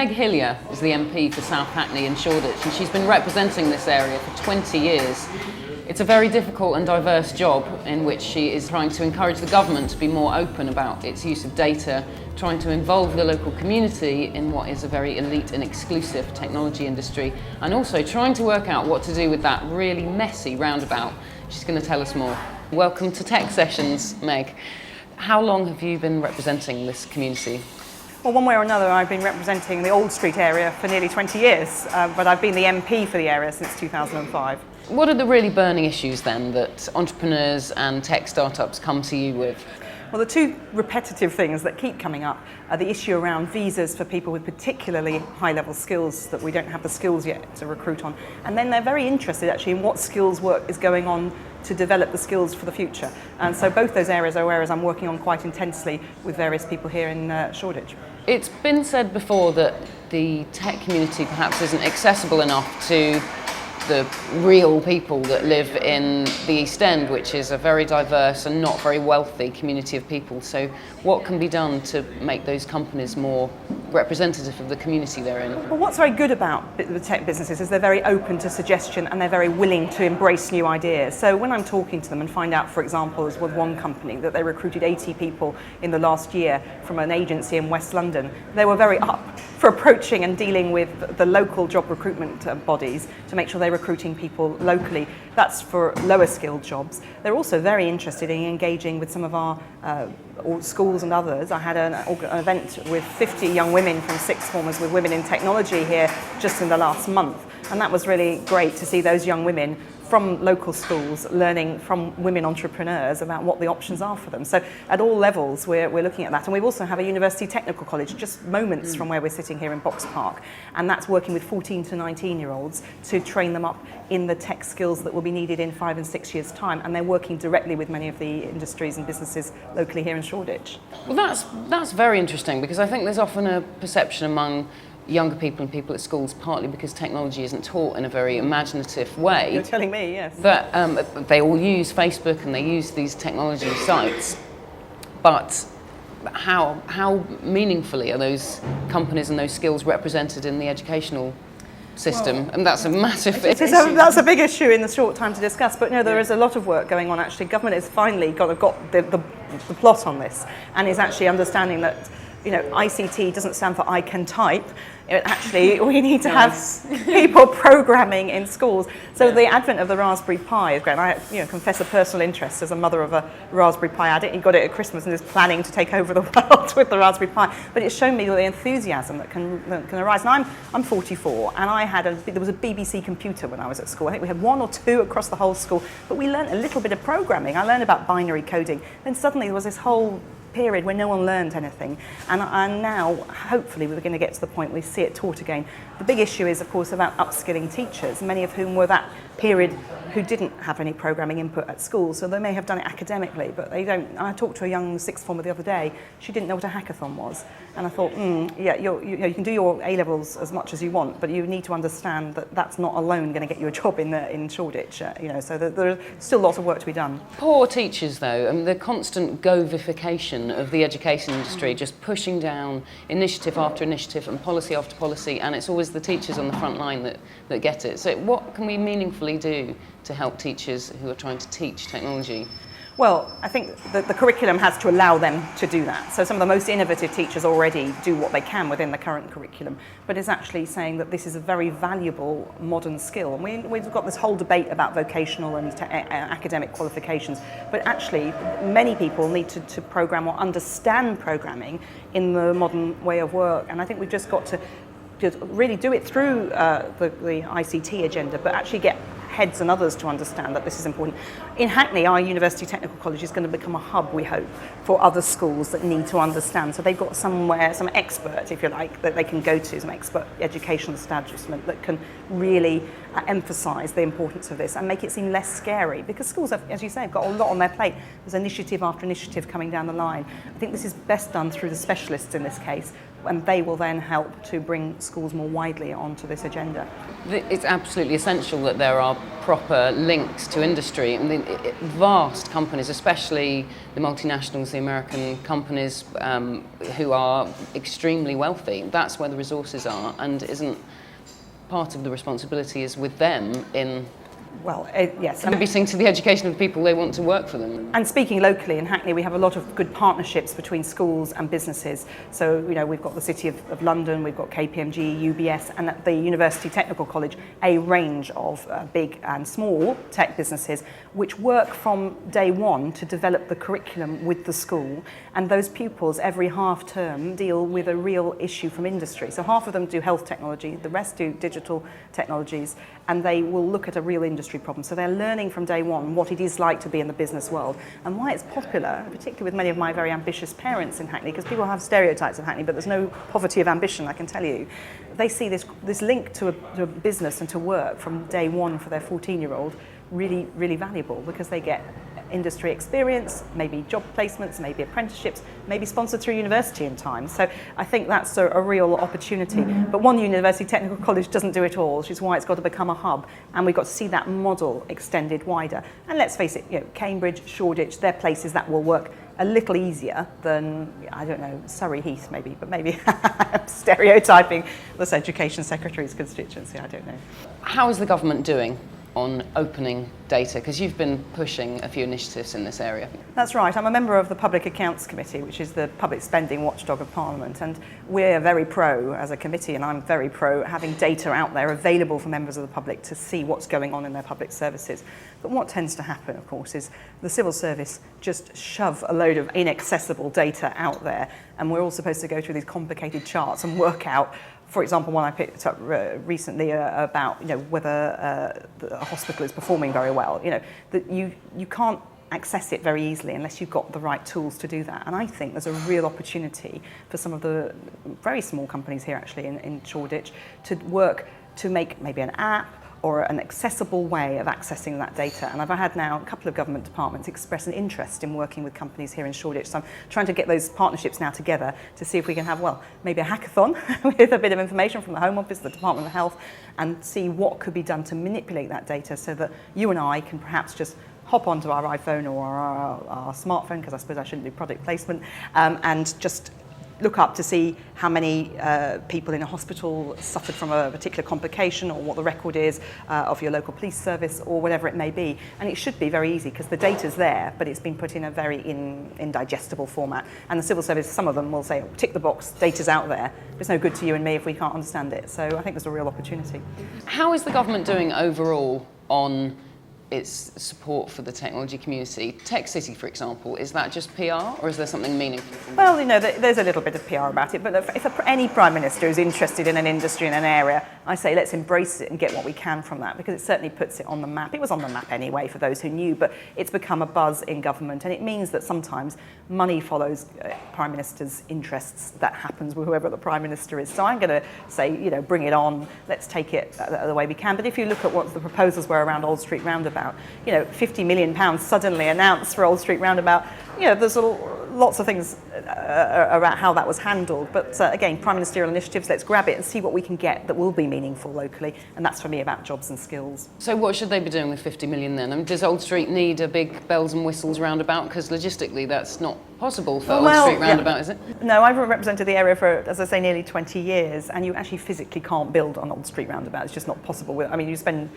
Meg Hillier is the MP for South Hackney and Shoreditch, and she's been representing this area for 20 years. It's a very difficult and diverse job in which she is trying to encourage the government to be more open about its use of data, trying to involve the local community in what is a very elite and exclusive technology industry, and also trying to work out what to do with that really messy roundabout. She's going to tell us more. Welcome to Tech Sessions, Meg. How long have you been representing this community? Well, one way or another, I've been representing the Old Street area for nearly 20 years, but I've been the MP for the area since 2005. What are the really burning issues then that entrepreneurs and tech startups come to you with? Well, the two repetitive things that keep coming up are the issue around visas for people with particularly high-level skills that we don't have the skills yet to recruit on. And then they're very interested actually in what skills work is going on to develop the skills for the future. And so both those areas are areas I'm working on quite intensely with various people here in Shoreditch. It's been said before that the tech community perhaps isn't accessible enough to the real people that live in the East End, which is a very diverse and not very wealthy community of people. So what can be done to make those companies more representative of the community they're in? Well, what's very good about the tech businesses is they're very open to suggestion and they're very willing to embrace new ideas. So when I'm talking to them and find out, for example, as with one company, that they recruited 80 people in the last year from an agency in West London, they were very up for approaching and dealing with the local job recruitment bodies to make sure they're recruiting people locally. That's for lower skilled jobs. They're also very interested in engaging with some of our schools and others. I had an event with 50 young women from sixth formers with Women in Technology here just in the last month. And that was really great to see those young women from local schools learning from women entrepreneurs about what the options are for them. So at all levels we're looking at that. And we also have a university technical college just moments from where we're sitting here in Box Park, and that's working with 14 to 19-year-olds to train them up in the tech skills that will be needed in 5 and 6 years' time, and they're working directly with many of the industries and businesses locally here in Shoreditch. Well, that's very interesting, because I think there's often a perception among younger people and people at schools, partly because technology isn't taught in a very imaginative way. You're telling me, yes. But they all use Facebook and they use these technology sites. But how meaningfully are those companies and those skills represented in the educational system? And that's a massive issue. That's a big issue in the short time to discuss. But no, there is a lot of work going on actually. Government has finally got the plot on this and is actually understanding that, you know, ICT doesn't stand for I can type. Actually, we need to have people programming in schools. So the advent of the Raspberry Pi is great. I confess a personal interest as a mother of a Raspberry Pi addict. He got it at Christmas and is planning to take over the world with the Raspberry Pi. But it's shown me the enthusiasm that can arise. And I'm 44, and there was a BBC computer when I was at school. I think we had 1 or 2 across the whole school. But we learned a little bit of programming. I learned about binary coding. Then suddenly there was this whole period where no one learned anything, and now hopefully we're going to get to the point we see it taught again. The big issue is of course about upskilling teachers, many of whom were that period who didn't have any programming input at school, so they may have done it academically but they don't. I talked to a young sixth former the other day. She didn't know what a hackathon was, and I thought yeah, you can do your A-levels as much as you want, but you need to understand that that's not alone going to get you a job in Shoreditch, so there are still lots of work to be done. Poor teachers though, and the constant govification of the education industry, just pushing down initiative after initiative and policy after policy, and it's always the teachers on the front line that get it. So what can we meaningfully do to help teachers who are trying to teach technology? Well, I think the curriculum has to allow them to do that. So some of the most innovative teachers already do what they can within the current curriculum, but it's actually saying that this is a very valuable modern skill. And we've got this whole debate about vocational and academic qualifications, but actually many people need to program or understand programming in the modern way of work. And I think we've just got to really do it through the ICT agenda, but actually get heads and others to understand that this is important. In Hackney, our University Technical College is going to become a hub, we hope, for other schools that need to understand. So they've got somewhere, some expert, if you like, that they can go to, some expert educational establishment that can really emphasise the importance of this and make it seem less scary. Because schools have, as you say, have got a lot on their plate. There's initiative after initiative coming down the line. I think this is best done through the specialists in this case, and they will then help to bring schools more widely onto this agenda. It's absolutely essential that there are proper links to industry. I mean, vast companies, especially the multinationals, the American companies who are extremely wealthy, that's where the resources are, and isn't part of the responsibility is with them in yes. contributing to the education of the people they want to work for them. And speaking locally in Hackney, we have a lot of good partnerships between schools and businesses. So, we've got the City of London, we've got KPMG, UBS, and at the University Technical College, a range of big and small tech businesses which work from day one to develop the curriculum with the school. And those pupils every half term deal with a real issue from industry. So half of them do health technology, the rest do digital technologies, and they will look at a real industry problem. So they're learning from day one what it is like to be in the business world and why it's popular, particularly with many of my very ambitious parents in Hackney, because people have stereotypes of Hackney, but there's no poverty of ambition, I can tell you. They see this link to a business and to work from day one for their 14-year-old really, really valuable, because they get industry experience, maybe job placements, maybe apprenticeships, maybe sponsored through university in time. So I think that's a real opportunity. But one university technical college doesn't do it all, which is why it's got to become a hub. And we've got to see that model extended wider. And let's face it, Cambridge, Shoreditch, they're places that will work a little easier than, I don't know, Surrey Heath maybe, but maybe stereotyping this Education Secretary's constituency, I don't know. How is the government doing on opening data? Because you've been pushing a few initiatives in this area. That's right. I'm a member of the Public Accounts Committee, which is the public spending watchdog of Parliament, and we're very pro as a committee, and I'm very pro having data out there available for members of the public to see what's going on in their public services. But what tends to happen, of course, is the civil service just shove a load of inaccessible data out there, and we're all supposed to go through these complicated charts and work out. For example, one I picked up recently about whether a hospital is performing very well. That you can't access it very easily unless you've got the right tools to do that. And I think there's a real opportunity for some of the very small companies here actually in Shoreditch to work to make maybe an app or an accessible way of accessing that data. And I've had now a couple of government departments express an interest in working with companies here in Shoreditch. So I'm trying to get those partnerships now together to see if we can have, maybe a hackathon with a bit of information from the Home Office, the Department of Health, and see what could be done to manipulate that data so that you and I can perhaps just hop onto our iPhone or our smartphone, because I suppose I shouldn't do product placement, and just look up to see how many people in a hospital suffered from a particular complication, or what the record is of your local police service, or whatever it may be. And it should be very easy because the data's there, but it's been put in a very indigestible format. And the civil service, some of them will say, tick the box, data's out there. It's no good to you and me if we can't understand it. So I think there's a real opportunity. How is the government doing overall on its support for the technology community? Tech City, for example, is that just PR, or is there something meaningful? Well, there's a little bit of PR about it, but if any Prime Minister is interested in an industry in an area, I say let's embrace it and get what we can from that, because it certainly puts it on the map. It was on the map anyway for those who knew, but it's become a buzz in government, and it means that sometimes money follows Prime Minister's interests. That happens with whoever the Prime Minister is. So I'm going to say, bring it on, let's take it the way we can. But if you look at what the proposals were around Old Street Roundabout, £50 million suddenly announced for Old Street Roundabout. There's lots of things about how that was handled. But again, prime ministerial initiatives, let's grab it and see what we can get that will be meaningful locally. And that's for me about jobs and skills. So what should they be doing with 50 million then? I mean, does Old Street need a big bells and whistles roundabout? Because logistically that's not possible for Old Street Roundabout, is it? No, I've represented the area for, as I say, nearly 20 years, and you actually physically can't build on Old Street Roundabout. It's just not possible. You spend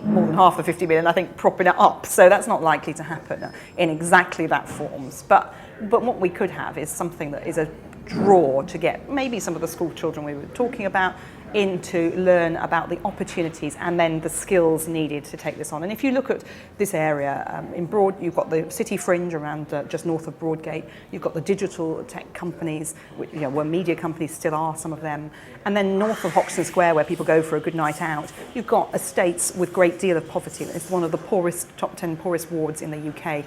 more than half the 50 million, I think, propping it up. So that's not likely to happen in exactly that forms. But what we could have is something that is a draw to get maybe some of the school children we were talking about in to learn about the opportunities and then the skills needed to take this on. And if you look at this area, in Broad, you've got the city fringe around just north of Broadgate, you've got the digital tech companies, which, where media companies still are, some of them, and then north of Hoxton Square, where people go for a good night out, you've got estates with a great deal of poverty. It's one of the top 10 poorest wards in the UK.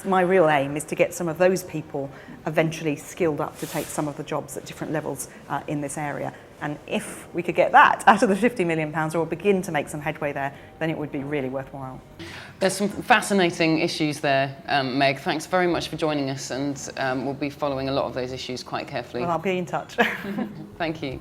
My real aim is to get some of those people eventually skilled up to take some of the jobs at different levels in this area. And if we could get that out of the £50 million or begin to make some headway there, then it would be really worthwhile. There's some fascinating issues there, Meg. Thanks very much for joining us, and we'll be following a lot of those issues quite carefully. Well, I'll be in touch. Thank you.